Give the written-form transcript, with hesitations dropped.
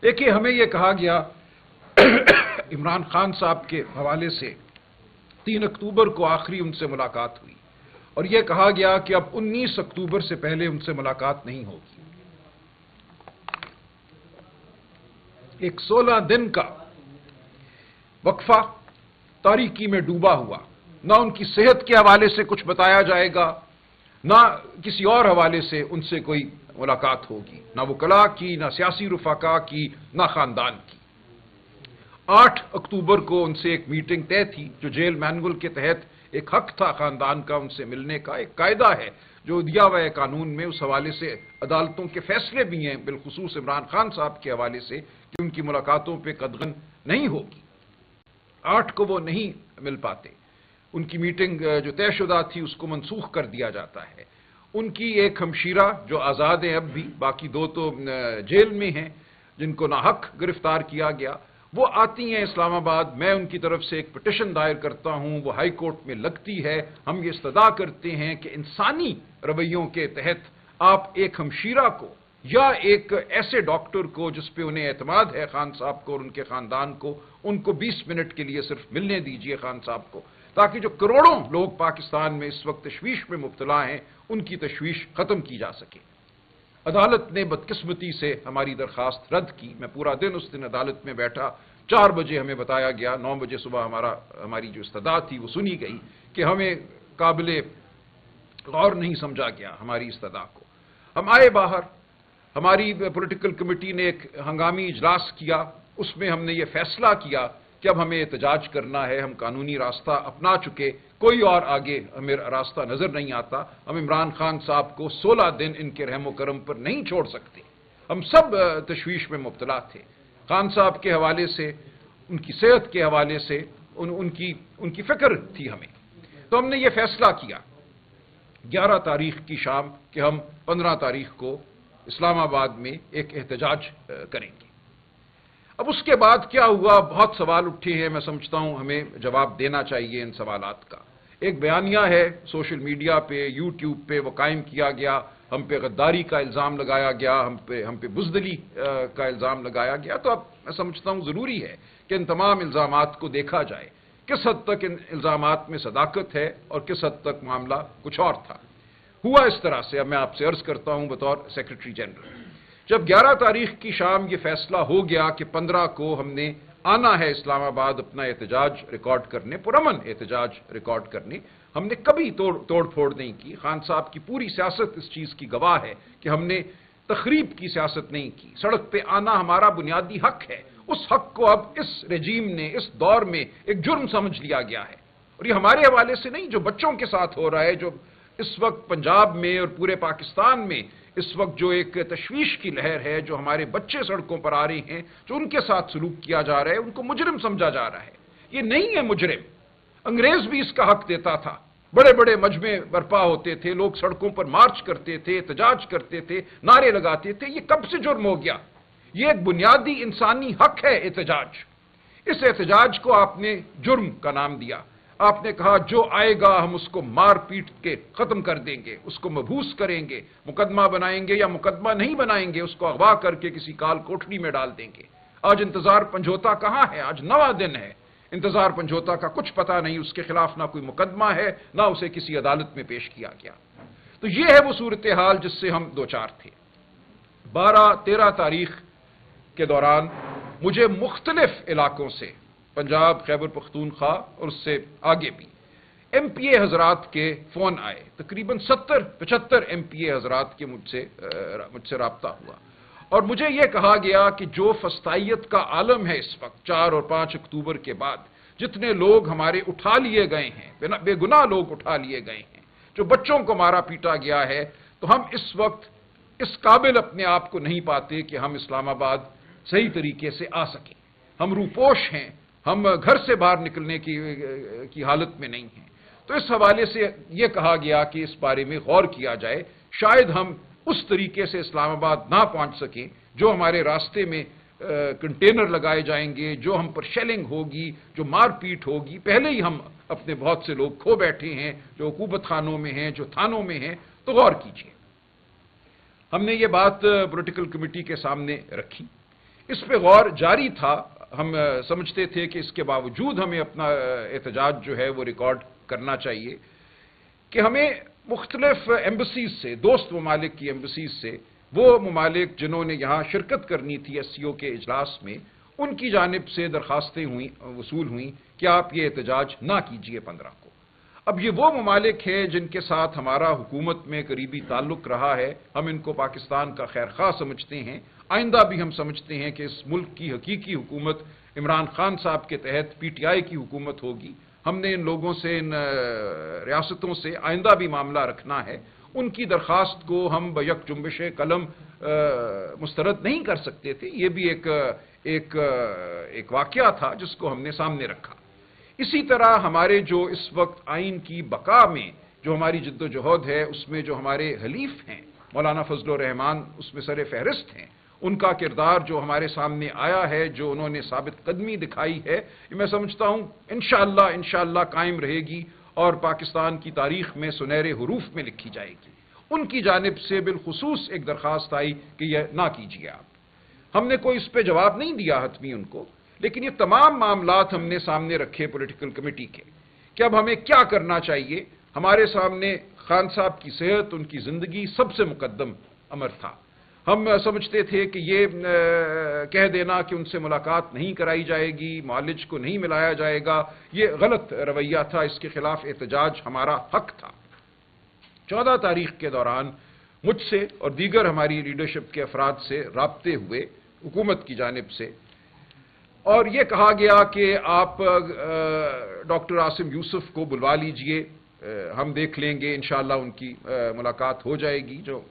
دیکھیے ہمیں یہ کہا گیا عمران خان صاحب کے حوالے سے 3 اکتوبر کو آخری ان سے ملاقات ہوئی اور یہ کہا گیا کہ اب 19 اکتوبر سے پہلے ان سے ملاقات نہیں ہوگی۔ ایک 16 دن کا وقفہ تاریکی میں ڈوبا ہوا، نہ ان کی صحت کے حوالے سے کچھ بتایا جائے گا، نہ کسی اور حوالے سے ان سے کوئی ملاقات ہوگی، نہ وکلاء کی، نہ سیاسی رفقا کی، نہ خاندان کی۔ 8 اکتوبر کو ان سے ایک میٹنگ طے تھی، جو جیل مینول کے تحت ایک حق تھا خاندان کا ان سے ملنے کا، ایک قاعدہ ہے جو دیا ہوا ہے قانون میں، اس حوالے سے عدالتوں کے فیصلے بھی ہیں بالخصوص عمران خان صاحب کے حوالے سے کہ ان کی ملاقاتوں پہ قدغن نہیں ہوگی۔ 8 کو وہ نہیں مل پاتے، ان کی میٹنگ جو طے شدہ تھی اس کو منسوخ کر دیا جاتا ہے۔ ان کی ایک ہمشیرہ جو آزاد ہیں اب بھی، باقی 2 تو جیل میں ہیں جن کو ناحق گرفتار کیا گیا، وہ آتی ہیں اسلام آباد، میں ان کی طرف سے ایک پٹیشن دائر کرتا ہوں، وہ ہائی کورٹ میں لگتی ہے، ہم یہ استدعا کرتے ہیں کہ انسانی رویوں کے تحت آپ ایک ہمشیرہ کو یا ایک ایسے ڈاکٹر کو جس پہ انہیں اعتماد ہے خان صاحب کو اور ان کے خاندان کو، ان کو 20 منٹ کے لیے صرف ملنے دیجئے خان صاحب کو، تاکہ جو کروڑوں لوگ پاکستان میں اس وقت تشویش میں مبتلا ہیں ان کی تشویش ختم کی جا سکے۔ عدالت نے بدقسمتی سے ہماری درخواست رد کی۔ میں پورا دن اس دن عدالت میں بیٹھا، 4 بجے ہمیں بتایا گیا، 9 بجے صبح ہماری جو استدعا تھی وہ سنی گئی کہ ہمیں قابل غور نہیں سمجھا گیا ہماری استدعا کو۔ ہم آئے باہر، ہماری پولیٹیکل کمیٹی نے ایک ہنگامی اجلاس کیا، اس میں ہم نے یہ فیصلہ کیا کہ اب ہمیں احتجاج کرنا ہے، ہم قانونی راستہ اپنا چکے، کوئی اور آگے ہمیں راستہ نظر نہیں آتا، ہم عمران خان صاحب کو 16 دن ان کے رحم و کرم پر نہیں چھوڑ سکتے۔ ہم سب تشویش میں مبتلا تھے، خان صاحب کے حوالے سے، ان کی صحت کے حوالے سے، ان کی فکر تھی ہمیں۔ تو ہم نے یہ فیصلہ کیا 11 تاریخ کی شام کہ ہم 15 تاریخ کو اسلام آباد میں ایک احتجاج کریں گے۔ اب اس کے بعد کیا ہوا، بہت سوال اٹھے ہیں، میں سمجھتا ہوں ہمیں جواب دینا چاہیے ان سوالات کا۔ ایک بیانیہ ہے سوشل میڈیا پہ، یوٹیوب پہ وہ قائم کیا گیا، ہم پہ غداری کا الزام لگایا گیا، ہم پہ بزدلی کا الزام لگایا گیا۔ تو اب میں سمجھتا ہوں ضروری ہے کہ ان تمام الزامات کو دیکھا جائے، کس حد تک ان الزامات میں صداقت ہے اور کس حد تک معاملہ کچھ اور تھا۔ ہوا اس طرح سے، اب میں آپ سے عرض کرتا ہوں بطور سیکرٹری جنرل، جب 11 تاریخ کی شام یہ فیصلہ ہو گیا کہ 15 کو ہم نے آنا ہے اسلام آباد اپنا احتجاج ریکارڈ کرنے، پرامن احتجاج ریکارڈ کرنے، ہم نے کبھی توڑ پھوڑ نہیں کی۔ خان صاحب کی پوری سیاست اس چیز کی گواہ ہے کہ ہم نے تخریب کی سیاست نہیں کی۔ سڑک پہ آنا ہمارا بنیادی حق ہے، اس حق کو اب اس رجیم نے اس دور میں ایک جرم سمجھ لیا گیا ہے، اور یہ ہمارے حوالے سے نہیں، جو بچوں کے ساتھ ہو رہا ہے، جو اس وقت پنجاب میں اور پورے پاکستان میں اس وقت جو ایک تشویش کی لہر ہے، جو ہمارے بچے سڑکوں پر آ رہے ہیں، جو ان کے ساتھ سلوک کیا جا رہا ہے، ان کو مجرم سمجھا جا رہا ہے۔ یہ نہیں ہے مجرم، انگریز بھی اس کا حق دیتا تھا، بڑے بڑے مجمع برپا ہوتے تھے، لوگ سڑکوں پر مارچ کرتے تھے، احتجاج کرتے تھے، نعرے لگاتے تھے۔ یہ کب سے جرم ہو گیا؟ یہ ایک بنیادی انسانی حق ہے احتجاج۔ اس احتجاج کو آپ نے جرم کا نام دیا، آپ نے کہا جو آئے گا ہم اس کو مار پیٹ کے ختم کر دیں گے، اس کو مبہوس کریں گے، مقدمہ بنائیں گے یا مقدمہ نہیں بنائیں گے، اس کو اغوا کر کے کسی کال کوٹری میں ڈال دیں گے۔ آج انتظار پنجھوتا کہاں ہے؟ آج 9واں دن ہے، انتظار پنجھوتا کا کچھ پتہ نہیں، اس کے خلاف نہ کوئی مقدمہ ہے، نہ اسے کسی عدالت میں پیش کیا گیا۔ تو یہ ہے وہ صورتحال جس سے ہم دوچار تھے۔ 12-13 تاریخ کے دوران مجھے مختلف علاقوں سے، پنجاب، خیبر پختونخوا اور اس سے آگے بھی، ایم پی اے حضرات کے فون آئے، تقریباً 70-75 ایم پی اے حضرات کے مجھ سے رابطہ ہوا، اور مجھے یہ کہا گیا کہ جو فسطائیت کا عالم ہے اس وقت 4 اور 5 اکتوبر کے بعد، جتنے لوگ ہمارے اٹھا لیے گئے ہیں، بے گناہ لوگ اٹھا لیے گئے ہیں، جو بچوں کو مارا پیٹا گیا ہے، تو ہم اس وقت اس قابل اپنے آپ کو نہیں پاتے کہ ہم اسلام آباد صحیح طریقے سے آ سکیں۔ ہم روپوش ہیں، ہم گھر سے باہر نکلنے کی حالت میں نہیں ہیں۔ تو اس حوالے سے یہ کہا گیا کہ اس بارے میں غور کیا جائے، شاید ہم اس طریقے سے اسلام آباد نہ پہنچ سکیں، جو ہمارے راستے میں کنٹینر لگائے جائیں گے، جو ہم پر شیلنگ ہوگی، جو مار پیٹ ہوگی۔ پہلے ہی ہم اپنے بہت سے لوگ کھو بیٹھے ہیں، جو حکومت خانوں میں ہیں، جو تھانوں میں ہیں، تو غور کیجیے۔ ہم نے یہ بات پولیٹیکل کمیٹی کے سامنے رکھی۔ اس پہ غور جاری تھا. ہم سمجھتے تھے کہ اس کے باوجود ہمیں اپنا احتجاج جو ہے وہ ریکارڈ کرنا چاہیے کہ ہمیں مختلف ایمبسیز سے، دوست ممالک کی ایمبسیز سے، وہ ممالک جنہوں نے یہاں شرکت کرنی تھی ایس سی او کے اجلاس میں، ان کی جانب سے درخواستیں وصول ہوئیں کہ آپ یہ احتجاج نہ کیجیے 15 کو. اب یہ وہ ممالک ہیں جن کے ساتھ ہمارا حکومت میں قریبی تعلق رہا ہے، ہم ان کو پاکستان کا خیر خواہ سمجھتے ہیں، آئندہ بھی ہم سمجھتے ہیں کہ اس ملک کی حقیقی حکومت عمران خان صاحب کے تحت پی ٹی آئی کی حکومت ہوگی. ہم نے ان لوگوں سے، ان ریاستوں سے آئندہ بھی معاملہ رکھنا ہے. ان کی درخواست کو ہم بیک جنبش قلم مسترد نہیں کر سکتے تھے. یہ بھی ایک واقعہ تھا جس کو ہم نے سامنے رکھا. اسی طرح ہمارے جو اس وقت آئین کی بقا میں جو ہماری جد و جہد ہے، اس میں جو ہمارے حلیف ہیں مولانا فضل الرحمان اس میں سر فہرست ہیں، ان کا کردار جو ہمارے سامنے آیا ہے، جو انہوں نے ثابت قدمی دکھائی ہے، یہ میں سمجھتا ہوں انشاءاللہ قائم رہے گی اور پاکستان کی تاریخ میں سنہرے حروف میں لکھی جائے گی. ان کی جانب سے بالخصوص ایک درخواست آئی کہ یہ نہ کیجیے آپ. ہم نے کوئی اس پہ جواب نہیں دیا حتمی ان کو، لیکن یہ تمام معاملات ہم نے سامنے رکھے پولیٹیکل کمیٹی کے کہ اب ہمیں کیا کرنا چاہیے. ہمارے سامنے خان صاحب کی صحت، ان کی زندگی سب سے مقدم امر تھا. ہم سمجھتے تھے کہ یہ کہہ دینا کہ ان سے ملاقات نہیں کرائی جائے گی، معالج کو نہیں ملایا جائے گا، یہ غلط رویہ تھا. اس کے خلاف احتجاج ہمارا حق تھا. 14 تاریخ کے دوران مجھ سے اور دیگر ہماری لیڈرشپ کے افراد سے رابطے ہوئے حکومت کی جانب سے، اور یہ کہا گیا کہ آپ ڈاکٹر عاصم یوسف کو بلوا لیجئے، ہم دیکھ لیں گے، انشاءاللہ ان کی ملاقات ہو جائے گی. جو